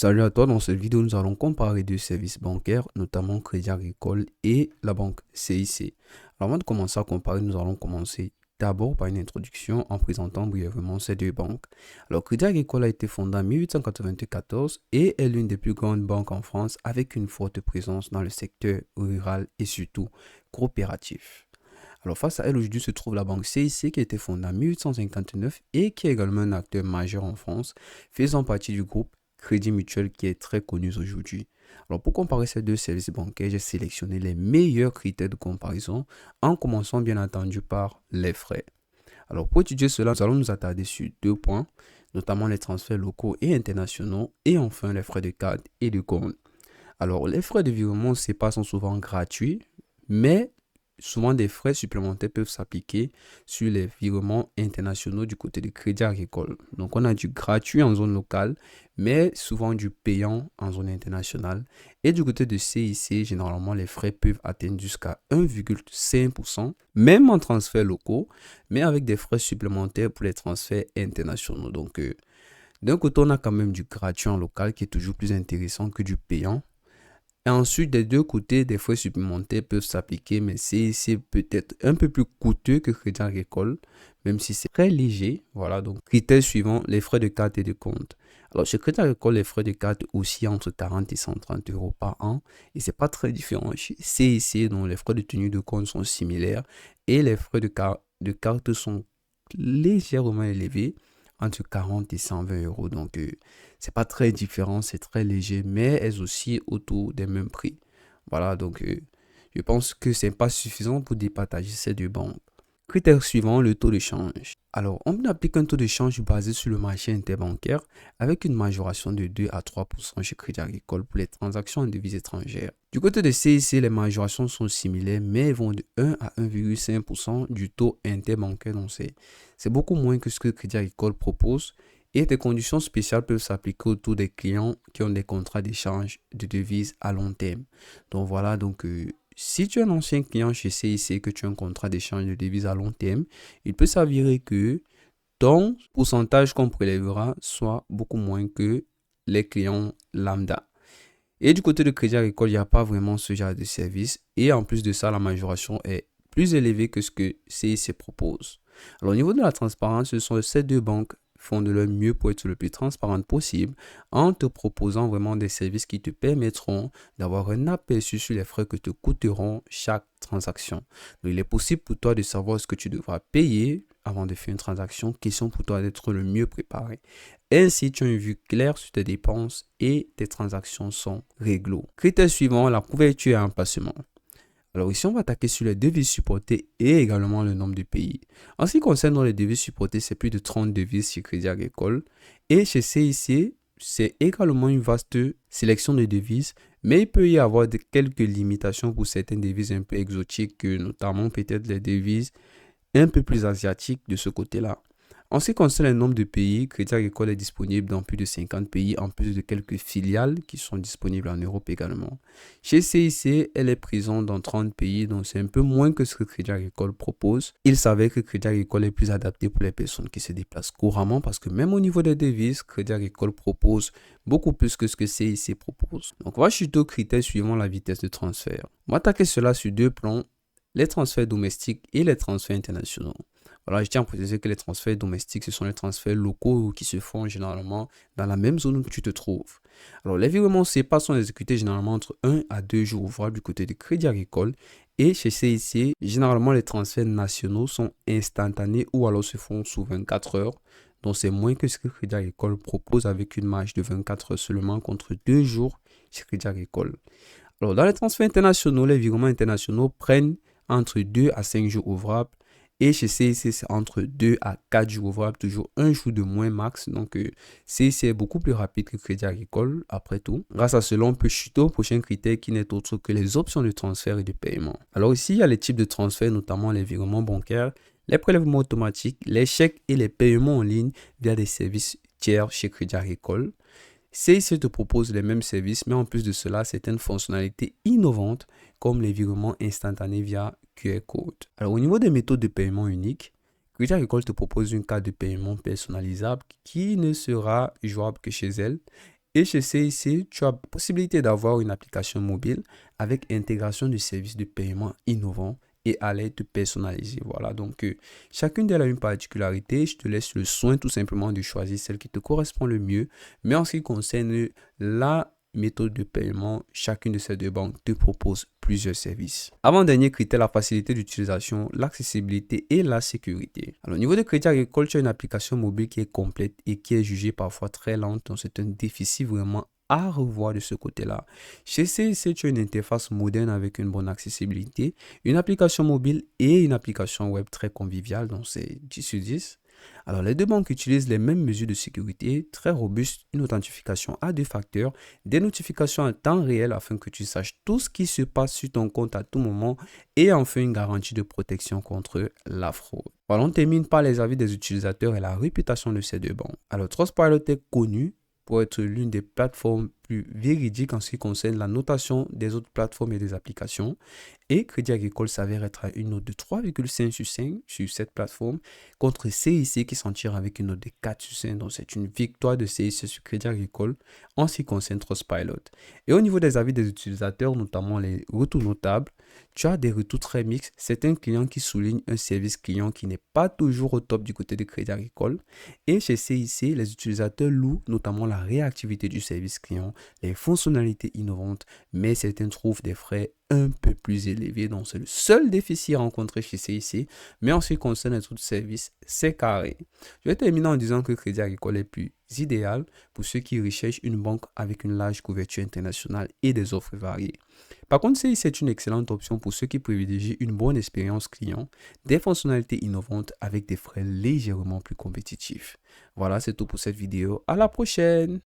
Salut à toi, dans cette vidéo, nous allons comparer deux services bancaires, notamment Crédit Agricole et la banque CIC. Alors, avant de commencer à comparer, nous allons commencer d'abord par une introduction en présentant brièvement ces deux banques. Alors, Crédit Agricole a été fondé en 1894 et est l'une des plus grandes banques en France avec une forte présence dans le secteur rural et surtout coopératif. Alors, face à elle, aujourd'hui se trouve la banque CIC qui a été fondée en 1859 et qui est également un acteur majeur en France, faisant partie du groupe Crédit Mutuel qui est très connu aujourd'hui. Alors, pour comparer ces deux services bancaires, j'ai sélectionné les meilleurs critères de comparaison en commençant bien entendu par les frais. Alors, pour étudier cela, nous allons nous attarder sur deux points, notamment les transferts locaux et internationaux et enfin les frais de carte et de compte. Alors, les frais de virement CEPA sont souvent gratuits, mais souvent des frais supplémentaires peuvent s'appliquer sur les virements internationaux du côté du Crédit Agricole. Donc, on a du gratuit en zone locale, mais souvent du payant en zone internationale. Et du côté de CIC, généralement, les frais peuvent atteindre jusqu'à 1,5%, même en transferts locaux, mais avec des frais supplémentaires pour les transferts internationaux. Donc, d'un côté, on a quand même du gratuit en local qui est toujours plus intéressant que du payant. Et ensuite, des deux côtés, des frais supplémentaires peuvent s'appliquer, mais c'est peut-être un peu plus coûteux que Crédit Agricole, même si c'est très léger. Voilà, donc critères suivants, les frais de carte et de compte. Alors, chez Crédit Agricole, les frais de carte aussi entre 40 et 130 euros par an. Et c'est pas très différent chez CIC, dont les frais de tenue de compte sont similaires et les frais de carte sont légèrement élevés, entre 40 et 120 euros. Donc, c'est pas très différent, c'est très léger, mais elles aussi autour des mêmes prix. Voilà, donc je pense que c'est pas suffisant pour départager ces deux banques. Critère suivant, le taux de change. Alors, on applique un taux de change basé sur le marché interbancaire avec une majoration de 2 à 3% chez Crédit Agricole pour les transactions en devises étrangères. Du côté de CIC, les majorations sont similaires, mais vont de 1 à 1,5% du taux interbancaire. Donc, c'est beaucoup moins que ce que Crédit Agricole propose. Et des conditions spéciales peuvent s'appliquer autour des clients qui ont des contrats d'échange de devises à long terme. Donc voilà, donc si tu es un ancien client chez CIC et que tu as un contrat d'échange de devises à long terme, il peut s'avérer que ton pourcentage qu'on prélèvera soit beaucoup moins que les clients lambda. Et du côté de Crédit Agricole, il n'y a pas vraiment ce genre de service. Et en plus de ça, la majoration est plus élevée que ce que CIC propose. Alors au niveau de la transparence, ce sont ces deux banques font de leur mieux pour être le plus transparente possible en te proposant vraiment des services qui te permettront d'avoir un aperçu sur les frais que te coûteront chaque transaction. Donc, il est possible pour toi de savoir ce que tu devras payer avant de faire une transaction, question pour toi d'être le mieux préparé. Ainsi, tu as une vue claire sur tes dépenses et tes transactions sont réglo. Critère suivant, la couverture et l'emplacement. Alors ici, on va attaquer sur les devises supportées et également le nombre de pays. En ce qui concerne les devises supportées, c'est plus de 30 devises chez Crédit Agricole. Et chez CIC, c'est également une vaste sélection de devises, mais il peut y avoir quelques limitations pour certaines devises un peu exotiques, notamment peut-être les devises un peu plus asiatiques de ce côté-là. En ce qui concerne le nombre de pays, Crédit Agricole est disponible dans plus de 50 pays, en plus de quelques filiales qui sont disponibles en Europe également. Chez CIC, elle est présente dans 30 pays, donc c'est un peu moins que ce que Crédit Agricole propose. Il s'avère que Crédit Agricole est plus adapté pour les personnes qui se déplacent couramment, parce que même au niveau des devises, Crédit Agricole propose beaucoup plus que ce que CIC propose. Donc on va chuter aux critères suivant la vitesse de transfert. On va attaquer cela sur deux plans, les transferts domestiques et les transferts internationaux. Voilà, je tiens à préciser que les transferts domestiques, ce sont les transferts locaux qui se font généralement dans la même zone où tu te trouves. Alors, les virements CEPA sont exécutés généralement entre 1 à 2 jours ouvrables du côté du Crédit Agricole. Et chez CIC, généralement, les transferts nationaux sont instantanés ou alors se font sous 24 heures. Donc, c'est moins que ce que Crédit Agricole propose avec une marge de 24 heures seulement contre 2 jours chez Crédit Agricole. Alors, dans les transferts internationaux, les virements internationaux prennent entre 2 à 5 jours ouvrables. Et chez CIC, c'est entre 2 à 4 jours ouvrables, toujours un jour de moins max. Donc, CIC est beaucoup plus rapide que Crédit Agricole, après tout. Grâce à cela, on peut chuter au prochain critère qui n'est autre que les options de transfert et de paiement. Alors ici, il y a les types de transferts, notamment les virements bancaires, les prélèvements automatiques, les chèques et les paiements en ligne via des services tiers chez Crédit Agricole. CIC te propose les mêmes services, mais en plus de cela, certaines fonctionnalités innovantes comme les virements instantanés via QR code. Alors au niveau des méthodes de paiement uniques, Crédit Agricole te propose une carte de paiement personnalisable qui ne sera jouable que chez elle Et chez CIC, tu as la possibilité d'avoir une application mobile avec intégration de services de paiement innovants et alerte personnalisée. Voilà, donc chacune d'elles a une particularité. Je te laisse le soin tout simplement de choisir celle qui te correspond le mieux. Mais en ce qui concerne la méthode de paiement, chacune de ces deux banques te propose plusieurs services. Avant-dernier critère, la facilité d'utilisation, l'accessibilité et la sécurité. Alors, au niveau de Crédit Agricole, tu as une application mobile qui est complète et qui est jugée parfois très lente. Donc, c'est un déficit vraiment à revoir de ce côté-là. Chez CIC, tu as une interface moderne avec une bonne accessibilité, une application mobile et une application web très conviviale, donc c'est 10 sur 10. Alors, les deux banques utilisent les mêmes mesures de sécurité, très robustes, une authentification à deux facteurs, des notifications en temps réel afin que tu saches tout ce qui se passe sur ton compte à tout moment et enfin une garantie de protection contre la fraude. Voilà, on termine par les avis des utilisateurs et la réputation de ces deux banques. Alors, Trustpilot est connu pour être l'une des plateformes plus véridiques en ce qui concerne la notation des autres plateformes et des applications. Et Crédit Agricole s'avère être à une note de 3,5 sur 5 sur cette plateforme contre CIC qui s'en tire avec une note de 4 sur 5. Donc c'est une victoire de CIC sur Crédit Agricole en ce qui concerne Trustpilot. Et au niveau des avis des utilisateurs, notamment les retours notables, tu as des retours très mixtes. Certains clients qui soulignent un service client qui n'est pas toujours au top du côté de Crédit Agricole. Et chez CIC, les utilisateurs louent notamment la réactivité du service client, les fonctionnalités innovantes, mais certains trouvent des frais un peu plus élevés. Donc, c'est le seul déficit rencontré chez CIC. Mais en ce qui concerne les autres services, c'est carré. Je vais terminer en disant que Crédit Agricole est plus idéal pour ceux qui recherchent une banque avec une large couverture internationale et des offres variées. Par contre, CIC est une excellente option pour ceux qui privilégient une bonne expérience client, des fonctionnalités innovantes avec des frais légèrement plus compétitifs. Voilà, c'est tout pour cette vidéo. À la prochaine!